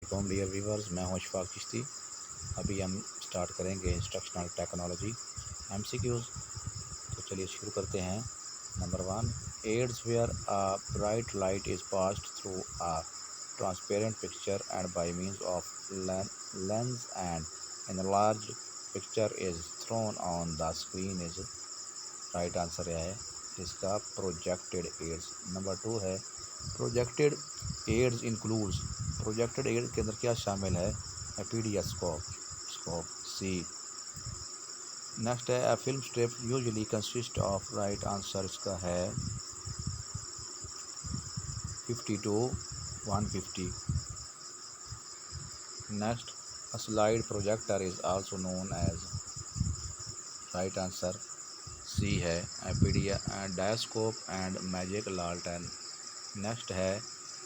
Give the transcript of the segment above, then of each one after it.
वालेकुम dear viewers, मैं हूं अशफाक चिश्ती। अभी हम स्टार्ट करेंगे इंस्ट्रक्शनल टेक्नोलॉजी एमसीक्यूज़। तो चलिए शुरू करते हैं। Number 1, aids where a bright light is passed through a transparent picture and by means of lens and enlarged picture is thrown on the screen is right answer है इसका projected aids. Number 2 है projected aids includes. Projected aids के अंदर क्या शामिल है? एपीडियास्कोप scope C. Next है a film strip usually consist of right answer इसका है 50 to 150। Next a slide projector is also known as right answer C है एपीडिया डायस्कोप एंड मैजिक लालटेन। नेक्स्ट है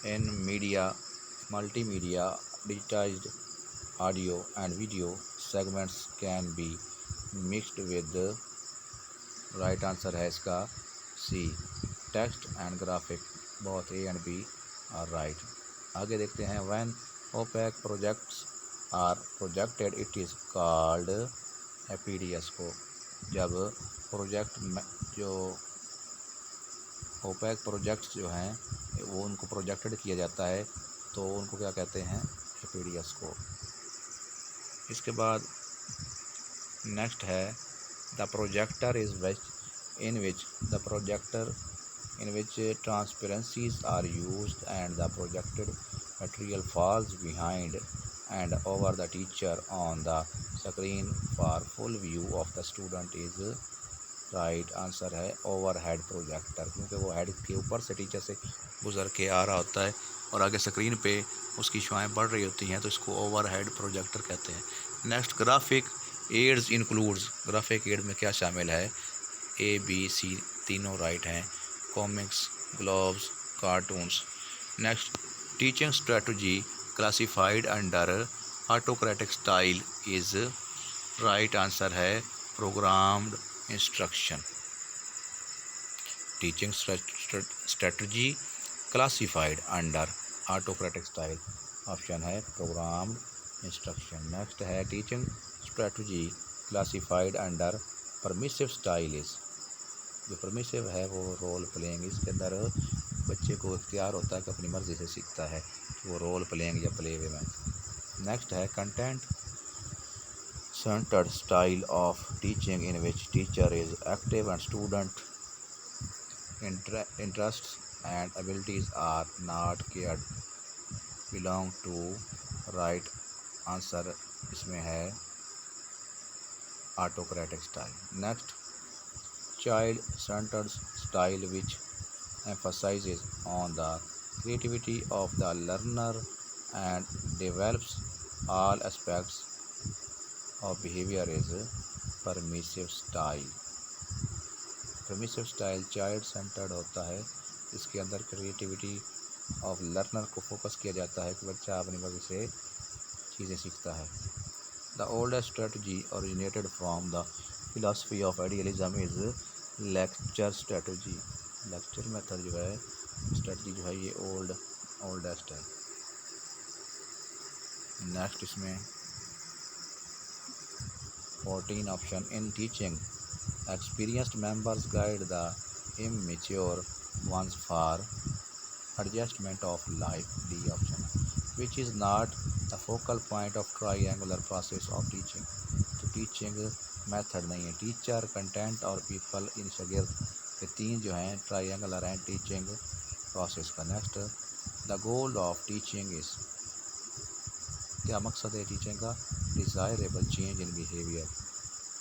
in media multimedia digitized audio and video segments can be mixed with right answer है इसका C text and graphic both A and B are right. आगे देखते हैं when opaque projects are projected it is called epidiascope. जब project जो OPEC projects जो हैं वो उनको प्रोजेक्टेड किया जाता है तो उनको क्या कहते हैं? एपीडियास्कोप। इसके बाद नेक्स्ट है the projector is which in which the projector in which transparencies are used and the projected material falls behind and over the teacher on the screen for full view of the student is right answer है overhead projector, क्योंकि वो head के ऊपर से teacher से गुजर के आ रहा होता है और आगे स्क्रीन पे उसकी शुआएँ बढ़ रही होती हैं तो इसको ओवरहेड प्रोजेक्टर कहते हैं। Next graphic aids includes. Graphic aid में क्या शामिल है? ए बी सी तीनों राइट हैं। Comics, globes, cartoons. Next teaching strategy classified under autocratic style is right answer है programmed instruction. Teaching strategy classified under autocratic style option है programmed instruction. Next है teaching strategy classified under permissive style is. जो permissive है वो role playing, इसके अंदर बच्चे को इख्तियार होता है कि अपनी मर्ज़ी से सीखता है कि वो रोल प्लेइंग या प्ले वे में। नेक्स्ट है content centred style of teaching in which teacher is active and student interests and abilities are not cared belong to right answer इसमें है autocratic style. Next child centered style which emphasizes on the creativity of the learner and develops all aspects of behavior is permissive style। Permissive style child centred होता है, इसके अंदर creativity of learner को focus किया जाता है कि बच्चा अपनी मर्जी से चीज़ें सीखता है। The oldest strategy originated from the philosophy of idealism is lecture strategy. Lecture method जो है स्ट्रेटजी जो है ये ओल्डेस्ट है। नेक्स्ट इसमें 14 option in teaching experienced members guide the immature ones for adjustment of life D option which is not the focal point of triangular process of teaching। तो teaching method नहीं है, teacher content और people in शागिर्द ये तीन जो हैं triangular हैं टीचिंग प्रोसेस का। Next the goal of teaching is, क्या मकसद है टीचिंग का? डिज़ायरेबल चेंज इन बिहेवियर,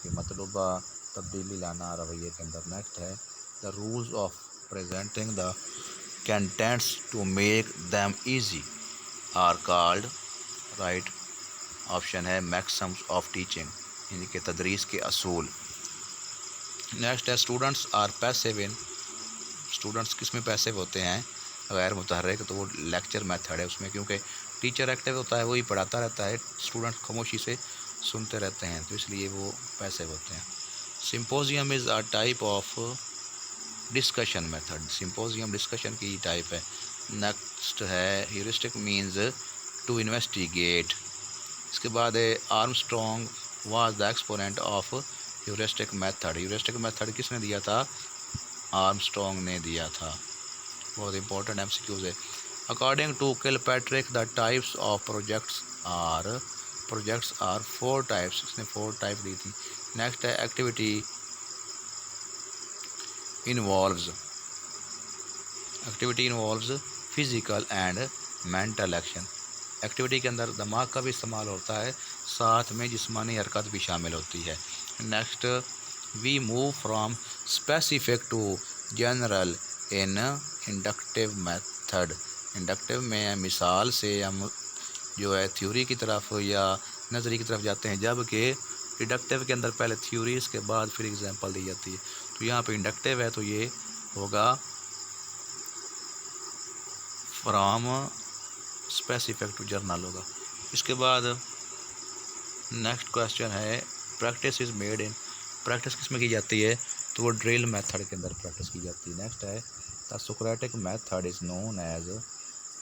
कि मतलूबा तब्दीली लाना रवैये के अंदर। नेक्स्ट है the rules of presenting the contents to make them easy are called right option है मैक्सिम्स ऑफ टीचिंग, यानी कि तदरीस के असूल। नेक्स्ट है students are passive in. Students किस में पैसिव होते हैं? गैर मुतहर्रिक, तो वो लेक्चर मेथड है उसमें, क्योंकि टीचर एक्टिव होता है, वही पढ़ाता रहता है, स्टूडेंट खामोशी से सुनते रहते हैं, तो इसलिए वो पैसिव होते हैं। Symposium is a type of discussion method. Symposium discussion की टाइप है। नेक्स्ट है ह्यूरिस्टिक मीन्स टू इन्वेस्टिगेट। इसके बाद है Armstrong was the exponent of heuristic method. Heuristic method किसने दिया था? आर्मस्ट्रॉन्ग ने दिया था। बहुत इंपॉर्टेंट एमसीक्यूज है। According to Kilpatrick the types of projects are 4 types. इसने 4 टाइप दी थी। नेक्स्ट है activity involves physical and mental action. Activity के अंदर दिमाग का भी इस्तेमाल होता है, साथ में जिस्मानी हरकत भी शामिल होती है। Next, we move from specific to general in inductive method. Inductive में मिसाल से हम जो है थ्योरी की तरफ या नज़री की तरफ जाते हैं, जबकि डिडक्टिव के अंदर पहले थ्योरी, इसके बाद फिर एग्जांपल दी जाती है। तो यहाँ पे इंडक्टिव है तो ये होगा फ्रॉम स्पेसिफिक टू जर्नल होगा। इसके बाद नेक्स्ट क्वेश्चन है practice is made in. Practice किस में की जाती है? तो वो ड्रिल मेथड के अंदर प्रैक्टिस की जाती है। नेक्स्ट है the Socratic method is known as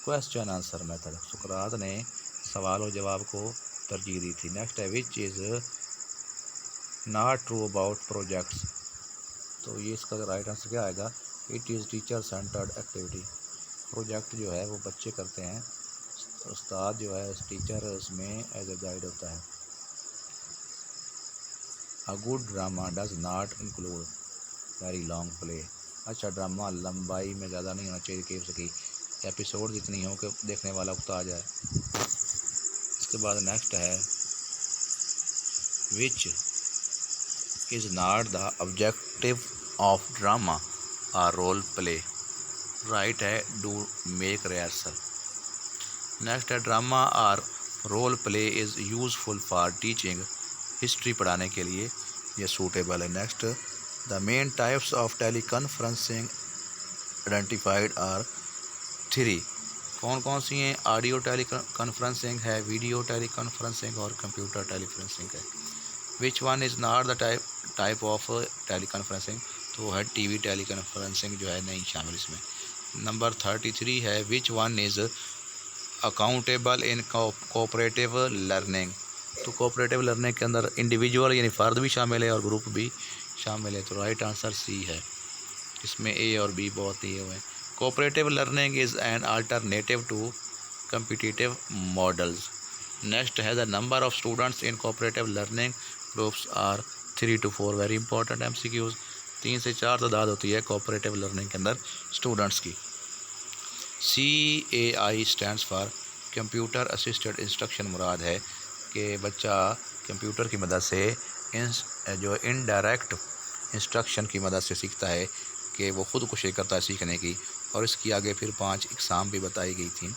question answer method. सुकरात ने सवाल और जवाब को तरजीह दी थी। नेक्स्ट है which is not true about projects. तो ये इसका राइट आंसर क्या आएगा? It is teacher centred activity. Project जो है वो बच्चे करते हैं, उस्ताद जो है टीचर उसमें एज ए गाइड होता है। A good drama does not include very long play. अच्छा ड्रामा लंबाई में ज़्यादा नहीं होना चाहिए कि उसकी एपिसोड जितनी हो कि देखने वाला उकता आ जाए। इसके बाद नेक्स्ट है which is not the objective of drama or role play. Right है डू मेक रिहर्सल। नेक्स्ट है drama or role play is useful for teaching. History पढ़ाने के लिए ये सूटेबल है। Next, the main types of tele conferencing identified are 3। कौन कौन सी हैं? ऑडियो टेली कॉन्फ्रेंसिंग है, वीडियो टेली कॉन्फ्रेंसिंग और कंप्यूटर टेली कॉन्फ्रेंसिंग है। Which one is not the type of tele conferencing? तो है टीवी टेली कॉन्फ्रेंसिंग जो है नहीं शामिल इसमें। नंबर 33 है which one is accountable in cooperative learning. तो कोऑपरेटिव लर्निंग के अंदर इंडिविजुअल यानी फ़र्द भी शामिल है और ग्रुप भी शामिल है। तो राइट आंसर सी है। इसमें ए और बी बहुत दिए हुए हैं। Cooperative learning is an alternative to competitive models. Next है the number of students in cooperative learning groups are 3 to 4। Very important MCQs. 3 से 4 तादाद होती है कोऑपरेटिव लर्निंग के अंदर स्टूडेंट्स की। CAI stands for computer assisted instruction. मुराद है कि बच्चा कंप्यूटर की मदद से जो इनडायरेक्ट इंस्ट्रक्शन की मदद से सीखता है कि वो ख़ुद कोशिश करता है सीखने की। और इसकी आगे फिर 5 इकसाम भी बताई गई थी,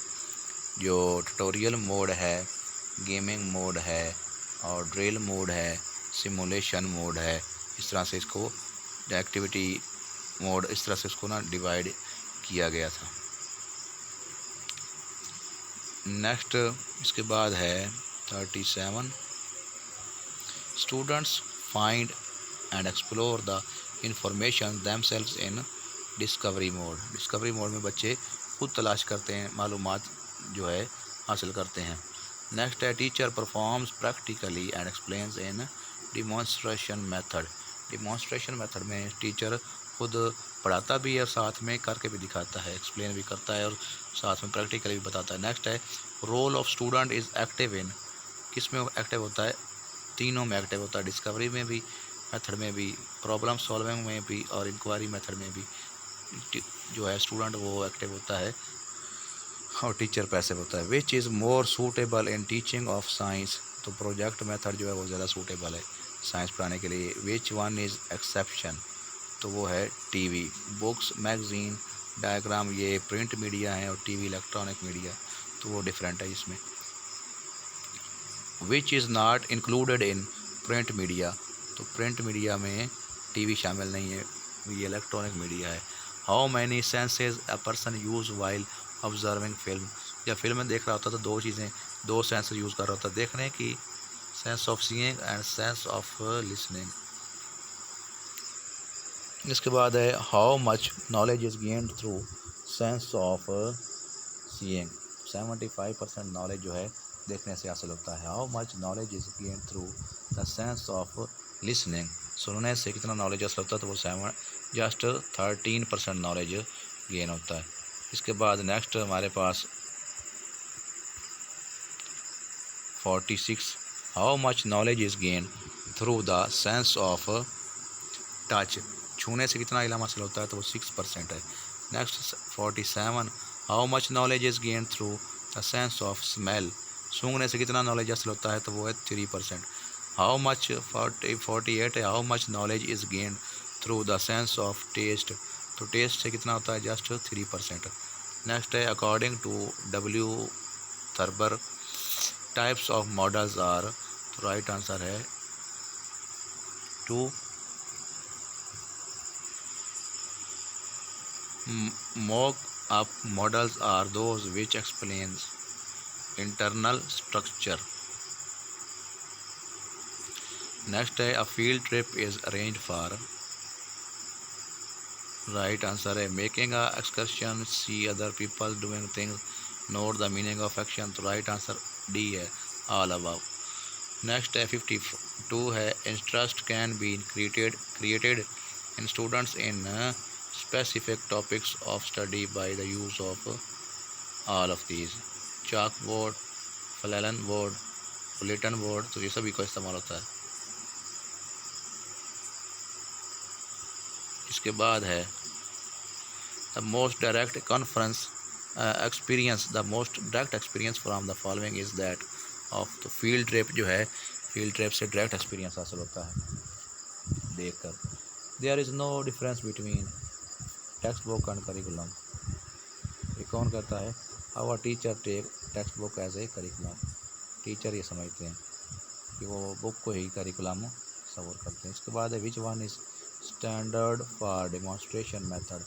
जो ट्यूटोरियल मोड है, गेमिंग मोड है और ड्रिल मोड है, सिमुलेशन मोड है। इस तरह से इसको एक्टिविटी मोड इस तरह से इसको ना डिवाइड किया गया था। नेक्स्ट इसके बाद है 37 students find and explore the information themselves in discovery mode. Discovery mode में बच्चे खुद तलाश करते हैं, मालूमात जो है हासिल करते हैं। नेक्स्ट है teacher performs practically and explains in demonstration method. Demonstration method में टीचर खुद पढ़ाता भी है और साथ में करके भी दिखाता है, एक्सप्लेन भी करता है और साथ में प्रैक्टिकली भी बताता है। नेक्स्ट है role of student is active in. किस में एक्टिव होता है? तीनों में एक्टिव होता है, डिस्कवरी में भी, मेथड में भी, प्रॉब्लम सॉल्विंग में भी और इंक्वायरी मेथड में भी जो है स्टूडेंट वो एक्टिव होता है और टीचर पैसिव होता है। Which is more suitable in teaching of science. तो प्रोजेक्ट मेथड जो है वो ज़्यादा सूटेबल है साइंस पढ़ाने के लिए। विच वन इज़ एक्सेप्शन? तो वो है टीवी। बुक्स, मैगज़ीन, डायग्राम ये प्रिंट मीडिया है और टीवी इलेक्ट्रॉनिक मीडिया, तो वो डिफरेंट है इसमें। विच is not included in print media. तो प्रिंट मीडिया में टीवी शामिल नहीं है, ये इलेक्ट्रॉनिक मीडिया है। How many senses a person use while observing film. या फिल्म में देख रहा होता तो दो सेंस यूज़ कर रहा होता, देखने की sense of seeing and sense of listening. इसके बाद है how much knowledge is gained through sense of seeing. 75% knowledge जो है देखने से हासिल होता है। How much knowledge is gain through the sense of listening, सुनने से कितना नॉलेज हासिल होता है, तो वो जस्ट 13% नॉलेज गेन होता है। इसके बाद नेक्स्ट हमारे पास 46, how much knowledge is gain through the sense of touch, छूने से कितना इल्म हासिल होता है, तो वो 6% है। Next 47, how much knowledge is gain through the sense of smell, सूंघने से कितना नॉलेज हासिल होता है, तो वो है 3%। हाउ मच 48 है, how much knowledge is gain through the sense of taste, तो टेस्ट से कितना होता है, जस्ट 3%। नेक्स्ट है according to W Thurber types of models are, तो राइट आंसर है 2। Mock-up models are those which explains internal structure. Next है a field trip is arranged for, right answer है making a excursion, see other people doing things, note the meaning of action, तो right answer D है all above. Next है 52 है interest can be created in students in specific topics of study by the use of all of these, chalkboard, flannel board, bulletin board, तो ये सभी का इस्तेमाल होता है। इसके बाद है the most direct conference experience, the most direct experience from the following is that of, तो फील्ड ट्रिप जो है, फील्ड ट्रिप से डायरेक्ट एक्सपीरियंस हासिल होता है देखकर। There is no difference between text book and curriculum, ये कौन कहता है, our teacher take text book as a curriculum, teacher ये समझते हैं कि वो बुक को ही करिकुलम सवर करते हैं। इसके बाद है which one is standard for demonstration method,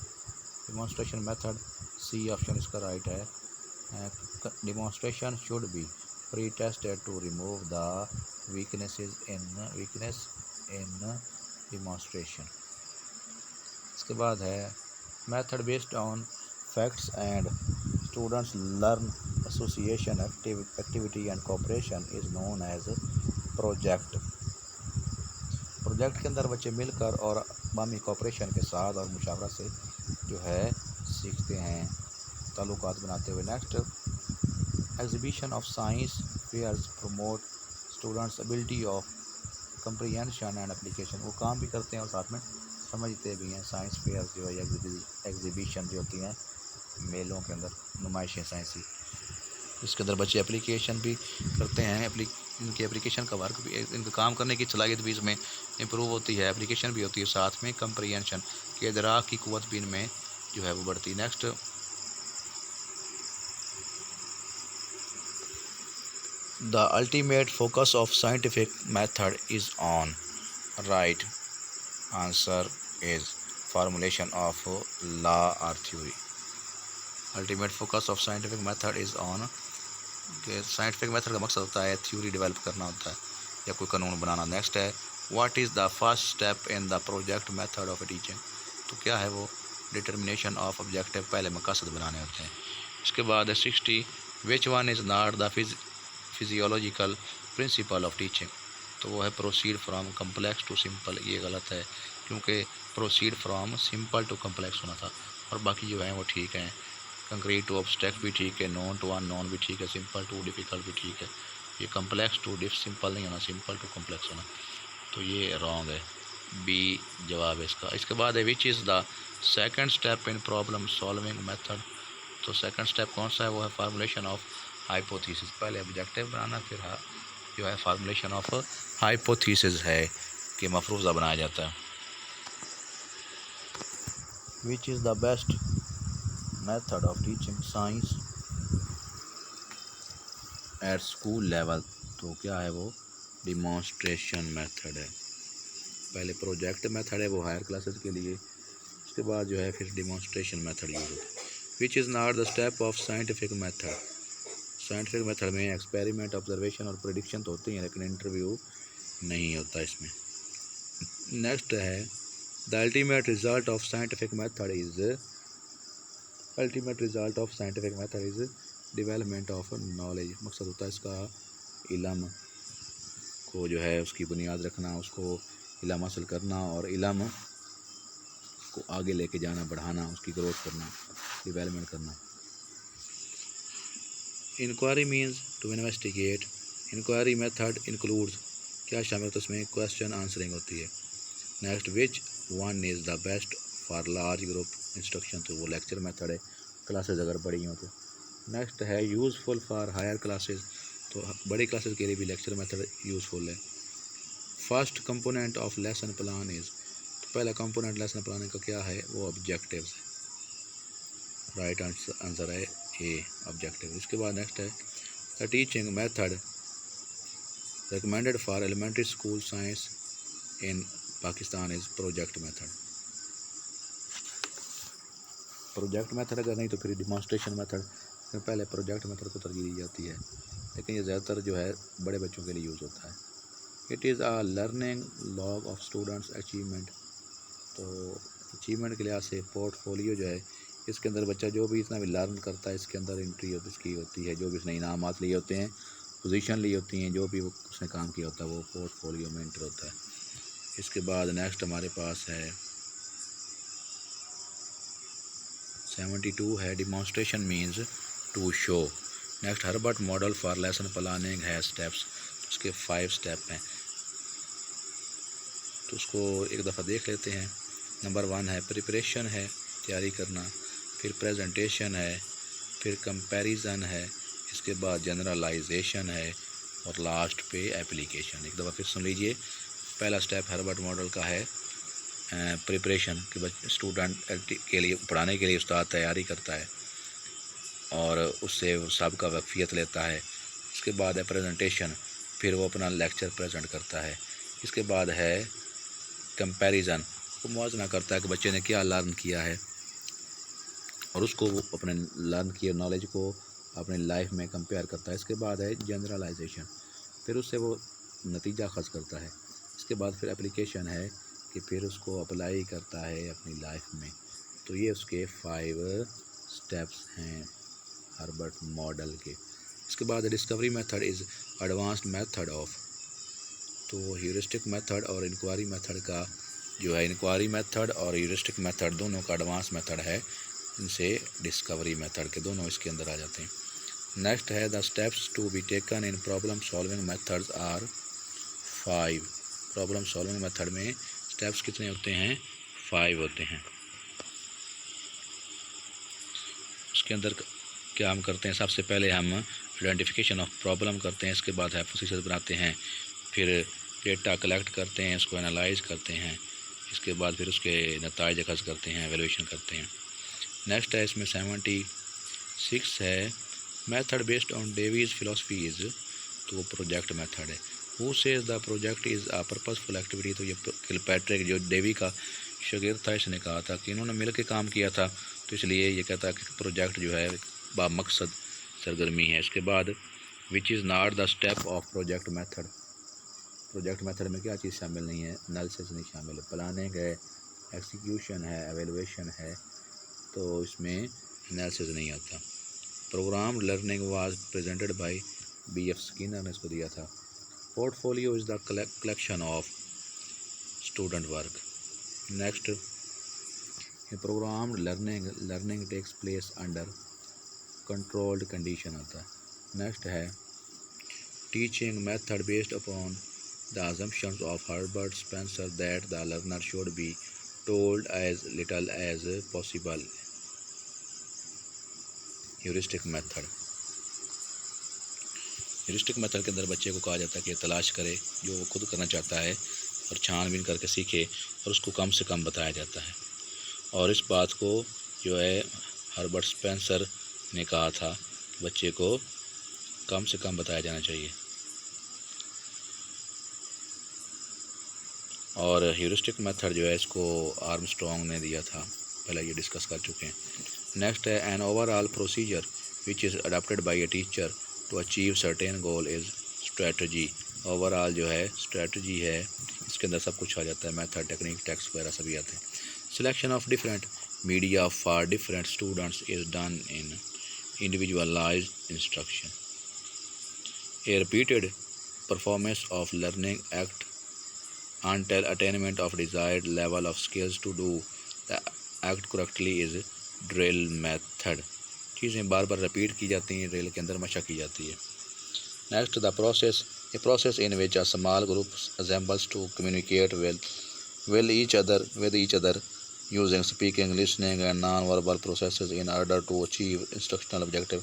demonstration method C option इसका राइट है। Demonstration should be pre tested to remove the weakness in demonstration. इसके बाद है method based on facts and students learn association activity and cooperation is known as project, project के अंदर बच्चे मिलकर और बामी कोऑपरेशन के साथ और मुशावरा से जो है सीखते हैं, ताल्लुकात बनाते हुए। Next exhibition of science fairs promote students ability of comprehension and application, वो काम भी करते हैं और साथ में समझते भी हैं। साइंस फेयर जो है एग्जीबिशन जो होती हैं मेलों के अंदर, नुमाइशें साइंसी, इसके अंदर बच्चे एप्लीकेशन भी करते हैं, इनके एप्लीकेशन का वर्क भी, इनका काम करने की सलाहियत भी इसमें इम्प्रूव होती है, एप्लीकेशन भी होती है, साथ में कंप्रीहेंशन के इदराक की क़ुव्वत भी इनमें जो है वो बढ़ती है। Next the ultimate focus of scientific method is on, right answer is formulation of law और theory, ultimate focus of scientific method is on, कि साइंटिफिक मेथड का मकसद होता है थ्योरी डेवलप करना होता है या कोई कानून बनाना। नेक्स्ट है what is the first step in the project method of teaching, तो क्या है वो, डिटर्मिनेशन ऑफ ऑब्जेक्टिव, पहले मकसद बनाने होते हैं। इसके बाद है 60 which one is not the physiological principle of teaching, तो वो है proceed from complex to simple, ये गलत है क्योंकि proceed from simple to complex होना था और बाकी जो हैं वो ठीक हैं। कंक्रीट टू ऑब्स्ट्रैक्ट भी ठीक है, नॉन टू अननोन भी ठीक है, सिंपल टू डिफ़िकल्ट भी ठीक है। ये कम्प्लेक्स टू सिंपल नहीं होना, सिंपल टू कम्प्लेक्स होना, तो ये रॉन्ग है, बी जवाब है इसका। इसके बाद है which is the second step in problem solving method, तो सेकंड स्टेप कौन सा है, वो है फार्मूलेशन ऑफ हाइपोथेसिस, पहले ऑब्जेक्टिव बनाना फिर जो है फार्मूलेशन ऑफ हाइपोथेसिस है कि मफरूज़ा बनाया जाता है। Which is the best method of teaching science at school level, तो क्या है वो, डिमॉन्स्ट्रेशन मेथड है, पहले प्रोजेक्ट मेथड है वो हायर क्लासेस के लिए, उसके बाद जो है फिर डिमॉन्स्ट्रेशन मेथड यूज होता है। Which is not the step of scientific method, scientific method में एक्सपेरिमेंट, ऑब्जर्वेशन और प्रेडिक्शन तो होती हैं लेकिन इंटरव्यू नहीं होता इसमें। नेक्स्ट है the ultimate result of scientific method is development of knowledge, मकसद होता है इसका इल्म को जो है उसकी बुनियाद रखना, उसको इल्म हासिल करना और इल्म को आगे लेके जाना, बढ़ाना, उसकी ग्रोथ करना, डेवलपमेंट करना। Inquiry means to investigate. Inquiry method includes, क्या शामिल होता है इसमें, क्वेश्चन आंसरिंग होती है। Next, which one is the best for large group instruction, तो वो लेक्चर मेथड है, क्लासेस अगर बड़ी हों तो। नेक्स्ट है यूज़फुल फॉर हायर क्लासेस, तो बड़ी क्लासेस के लिए भी लेक्चर मेथड यूज़फुल है। First component of lesson plan is, तो पहला कंपोनेंट लेसन प्लान का क्या है, वो ऑब्जेक्टिव्स है। राइट आंसर है ए, ऑब्जेक्टिव। इसके बाद नेक्स्ट है the teaching method recommended for elementary school science in Pakistan is project method। Project method अगर नहीं तो फिर डिमॉन्स्ट्रेशन मेथड, फिर पहले प्रोजेक्ट मेथड को तरजीह दी जाती है, लेकिन ये ज़्यादातर जो है बड़े बच्चों के लिए यूज़ होता है। It is a learning log of students achievement, तो अचीवमेंट के लिहाज से पोर्टफोलियो जो है, इसके अंदर बच्चा जो भी इतना भी लर्न करता है इसके अंदर एंट्री इसकी होती है, जो भी उसने इनामात लिए होते हैं, पोजीशन ली होती हैं, जो भी वो उसने काम किया होता है वो पोर्टफोलियो में एंटर होता है। इसके बाद नेक्स्ट हमारे पास है 72 है demonstration means to show. Next Herbart model for lesson planning है स्टेप्स, उसके 5 स्टेप हैं, तो उसको एक दफ़ा देख लेते हैं। नंबर 1 है प्रिपरेशन है, तैयारी करना, फिर प्रेजेंटेशन है, फिर कंपैरिजन है, इसके बाद जनरलाइजेशन है और लास्ट पे एप्लीकेशन। एक दफ़ा फिर सुन लीजिए। पहला स्टेप हर्बर्ट मॉडल का है प्रिपरेशन, कि स्टूडेंट के लिए पढ़ाने के लिए उस्ताद तैयारी करता है और उससे सबका वाकफियत लेता है। इसके बाद है प्रेजेंटेशन, फिर वो अपना लेक्चर प्रेजेंट करता है। इसके बाद है कंपैरिजन, वो मुआवजा करता है कि बच्चे ने क्या लर्न किया है और उसको वो अपने लर्न किए नॉलेज को अपनी लाइफ में कंपेयर करता है। इसके बाद है जनरलाइजेशन, फिर उससे वो नतीजा खर्च करता है। इसके बाद फिर एप्लीकेशन है कि फिर उसको अप्लाई करता है अपनी लाइफ में। तो ये उसके 5 स्टेप्स हैं हर्बर्ट मॉडल के। इसके बाद discovery method is advanced method of, तो ह्यूरिस्टिक मेथड और इंक्वायरी मेथड का जो है, इंक्वायरी मेथड और ह्यूरिस्टिक मेथड दोनों का एडवांस मेथड है, इनसे डिस्कवरी मेथड के दोनों इसके अंदर आ जाते हैं। नेक्स्ट है the steps to be taken in problem solving methods are 5। Problem solving method में स्टेप्स कितने होते हैं, 5 होते हैं। उसके अंदर क्या हम करते हैं, सबसे पहले हम आइडेंटिफिकेशन ऑफ प्रॉब्लम करते हैं, इसके बाद हाइपोथेसिस बनाते हैं, फिर डेटा कलेक्ट करते हैं, इसको एनालाइज करते हैं, इसके बाद फिर उसके नताइज अखज़ करते हैं, एवेल्यूशन करते हैं। नेक्स्ट है इसमें 76 है method based on Dewey's philosophy is, तो वो प्रोजेक्ट मेथड है। Who says the project is a purposeful activity, तो ये किलपैट्रिक जो डेवी का शागिर्द था इसने कहा था कि इन्होंने मिल के काम किया था, तो इसलिए ये कहता है कि प्रोजेक्ट जो है बामकसद सरगर्मी है। इसके बाद विच is not the step of project method, project method में क्या चीज़ शामिल नहीं है, एनालिसिस नहीं शामिल है, प्लानिंग है, एग्जीक्यूशन है, एवेलुएशन है, तो इसमें एनालिसिस नहीं आता। Programme learning was presented by B.F. Skinner ने इसको दिया था। Portfolio is the collection of student work. Next programme learning takes place under controlled condition आता है। नेक्स्ट है teaching method based upon the assumptions of Herbert Spencer that the learner should be told as little as possible। Heuristic method, heuristic method के अंदर बच्चे को कहा जाता है कि तलाश करे जो वो खुद करना चाहता है और छानबीन करके सीखे, और उसको कम से कम बताया जाता है। और इस बात को जो है हर्बर्ट स्पेंसर ने कहा था कि बच्चे को कम से कम बताया जाना चाहिए। और ह्यूरिस्टिक मेथड जो है इसको आर्मस्ट्रॉन्ग ने दिया था, पहले ये डिस्कस कर चुके हैं। नेक्स्ट है an overall procedure which is adopted by a teacher to achieve certain goal is strategy. Overall जो है स्ट्रेटजी है, इसके अंदर सब कुछ आ जाता है, मेथड, टेक्निक, टेक्स्ट वगैरह सभी आते हैं। Selection of different media for different students is done in individualized instruction. A repeated performance of learning act until attainment of desired level of skills to do the act correctly is drill method. चीज़ें बार बार repeat की जाती हैं, drill के अंदर मशक की जाती है. Next the process, a process in which a small group assembles to communicate with each other using speaking, listening and non-verbal processes in order to achieve instructional objective.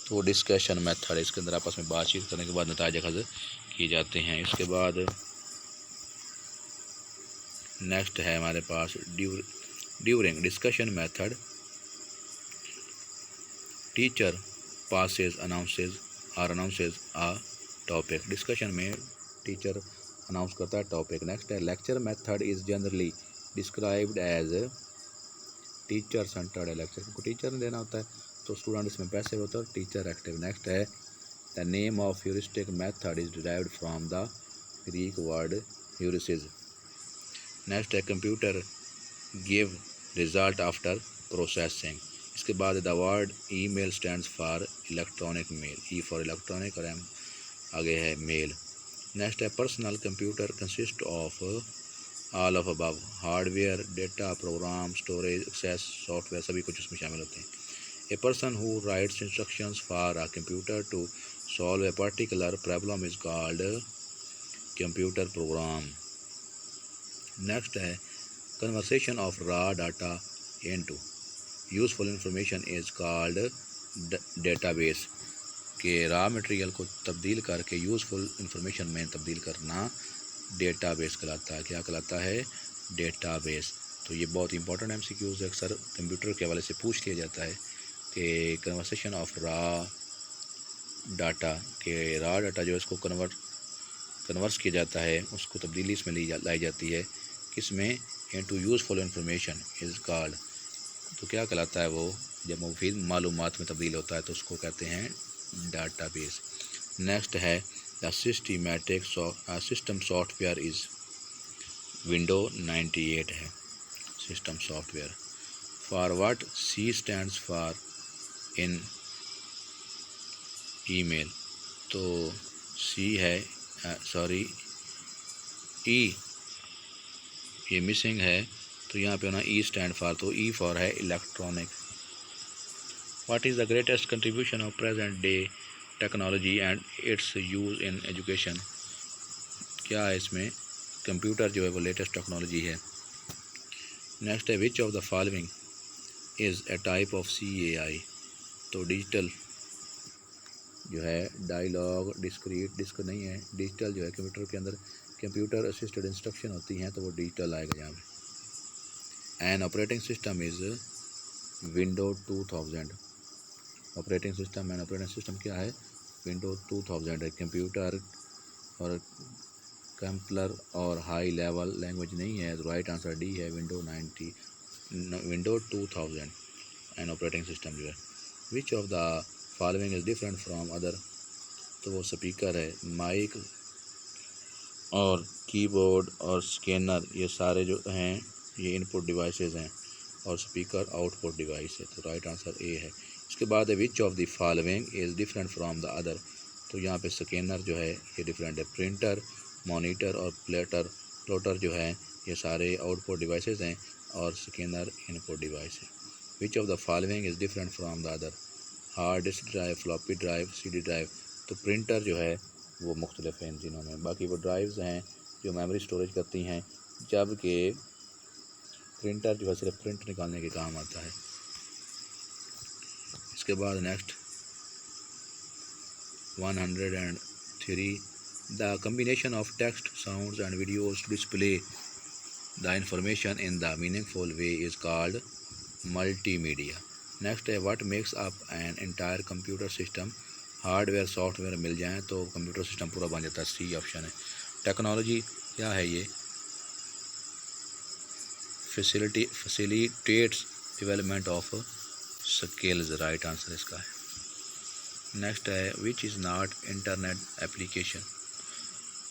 तो डिस्कशन मेथड, इसके अंदर आपस में बातचीत करने के बाद नतीजे हासिल किए जाते हैं. इसके बाद नेक्स्ट है हमारे पास during discussion method. Teacher passes announces a topic. Discussion में टीचर अनाउंस करता है टॉपिक. नेक्स्ट है lecture method is generally described as teacher centred. Lecture को टीचर ने देना होता है तो स्टूडेंट इसमें पैसिव होता है, टीचर एक्टिव. नेक्स्ट है the name of heuristic method is derived from the Greek word heurisis. Next है computer give result after processing. इसके बाद the word email stands for electronic mail. E for electronic और M आगे है mail. Next है personal computer consist of all of above. Hardware, data, program, storage, access, software सभी कुछ उसमें शामिल होते हैं. A person who writes instructions for a computer to solve a particular problem is called computer program. Next है conversation of raw data into useful information is called database. के raw material को तब्दील करके यूज़फुल इंफॉर्मेशन में तब्दील करना database कहलाता है. क्या कहलाता है? डेटाबेस. तो ये बहुत इंपॉर्टेंट एमसीक्यूज अक्सर कंप्यूटर के हवाले से पूछ लिया जाता है कि कन्वर्सेशन ऑफ रॉ डाटा, के रॉ डाटा जो है इसको कन्वर्स किया जाता है, उसको तब्दीली इसमें लाई जाती है किसमें? Into useful information is called. तो क्या कहलाता है वो? जब मुफीद मालूमात में तब्दील होता है तो उसको कहते हैं डाटाबेस. नेक्स्ट है the systematic system software is window 98 है system software. For what C stands for in email. तो सी है ई ये मिसिंग है तो यहाँ पे ना ई स्टैंड फॉर, तो ई फॉर है electronic. What is the greatest contribution of present day technology and it's use in education. क्या है इसमें? कंप्यूटर जो है वो लेटेस्ट टेक्नोलॉजी है. नेक्स्ट है which of the following is a type of CAI. तो डिजिटल जो है डायलॉग, डिस्क नहीं है, डिजिटल जो है कंप्यूटर के अंदर कंप्यूटर असिस्टेड इंस्ट्रक्शन होती हैं तो वो डिजिटल आएगा यहाँ पे. An operating system is window 2000. Operating system क्या है? विंडो 2000 है. कंप्यूटर और कंप्लर और हाई लेवल लैंग्वेज नहीं है तो राइट आंसर डी है विंडो 2000 एन ऑपरेटिंग सिस्टम जो है. Which of the following is different from other. तो वो स्पीकर है, माइक और कीबोर्ड और स्कैनर ये सारे जो हैं ये इनपुट डिवाइसेस हैं और स्पीकर आउटपुट डिवाइस है. तो राइट आंसर ए है. इसके बाद है which of the following is different from the other. तो यहाँ पे स्कैनर जो है ये डिफरेंट है. प्रिंटर, मॉनिटर और प्लॉटर जो है ये सारे आउटपुट डिवाइसेस हैं और स्कैनर इनपुट डिवाइस है. Which of the following is different from the other. Hard disk drive, floppy drive, CD drive. तो प्रिंटर जो है वो मुख्तलिफ हैं इन तीनों में. बाकी वो ड्राइव्स हैं जो मेमोरी स्टोरेज करती हैं, जबकि प्रिंटर जो है सिर्फ प्रिंट निकालने के काम आता है. इसके बाद next 103 the combination of text, sounds and videos to display the information in the meaningful way is called multimedia. Next है what makes up an entire computer system. Hardware software मिल जाएँ तो कंप्यूटर सिस्टम पूरा बन जाता है. C option है. Technology क्या है? ये facilitates development of skills. Right answer इसका है. नेक्स्ट है which is not internet application.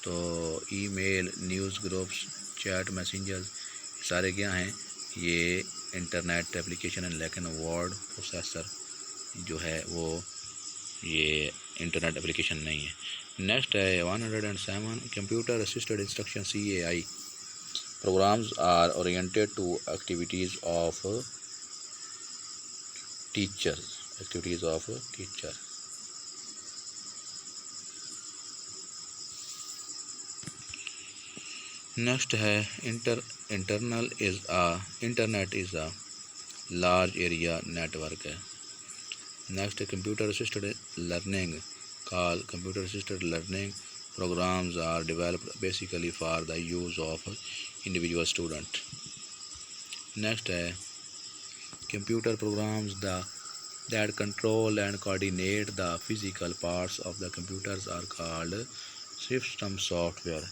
तो email, news groups, chat, messengers सारे क्या हैं? ये इंटरनेट एप्लीकेशन है, लेकिन वर्ड प्रोसेसर जो है वो ये इंटरनेट एप्लीकेशन नहीं है। नेक्स्ट है 107 computer assisted instruction CAI programs are oriented to activities of teacher. Next है internet is a large area network है। Next computer assisted learning computer assisted learning programs are developed basically for the use of individual student। Next है computer programs that control and coordinate the physical parts of the computers are called system software।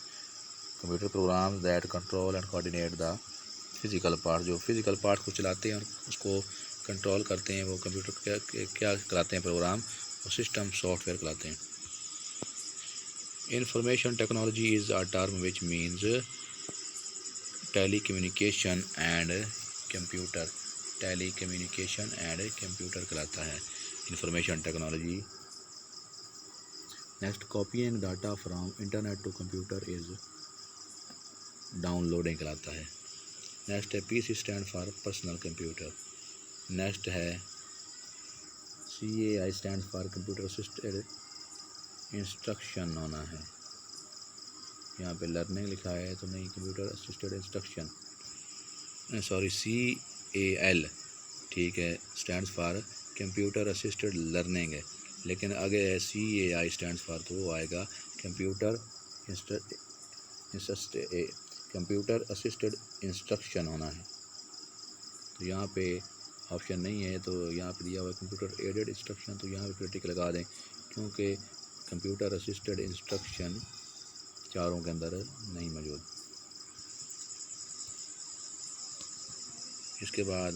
Computer programs that control and coordinate the physical part, जो physical part को चलाते हैं और उसको control करते हैं, वो कंप्यूटर क्या कहलाते हैं प्रोग्राम, वो सिस्टम सॉफ्टवेयर कहलाते हैं। Information technology is a term which means telecommunication and computer कहलाता है information technology. Next copying data from internet to computer is downloading कहलाता है। नेक्स्ट है PC stand for personal computer. Next है CAI stand for computer assisted instruction होना है, यहाँ पे लर्निंग लिखा है तो नहीं, computer assisted instruction, sorry CAL ठीक है, stand for computer assisted learning है, लेकिन आगे है CAI स्टैंड फॉर, तो वो आएगा कंप्यूटर असिस्टेड इंस्ट्रक्शन होना है। तो यहाँ पे ऑप्शन नहीं है, तो यहाँ पे दिया हुआ है कंप्यूटर एडेड इंस्ट्रक्शन, तो यहाँ पे टिक लगा दें, क्योंकि कंप्यूटर असिस्टेड इंस्ट्रक्शन चारों के अंदर नहीं मौजूद। इसके बाद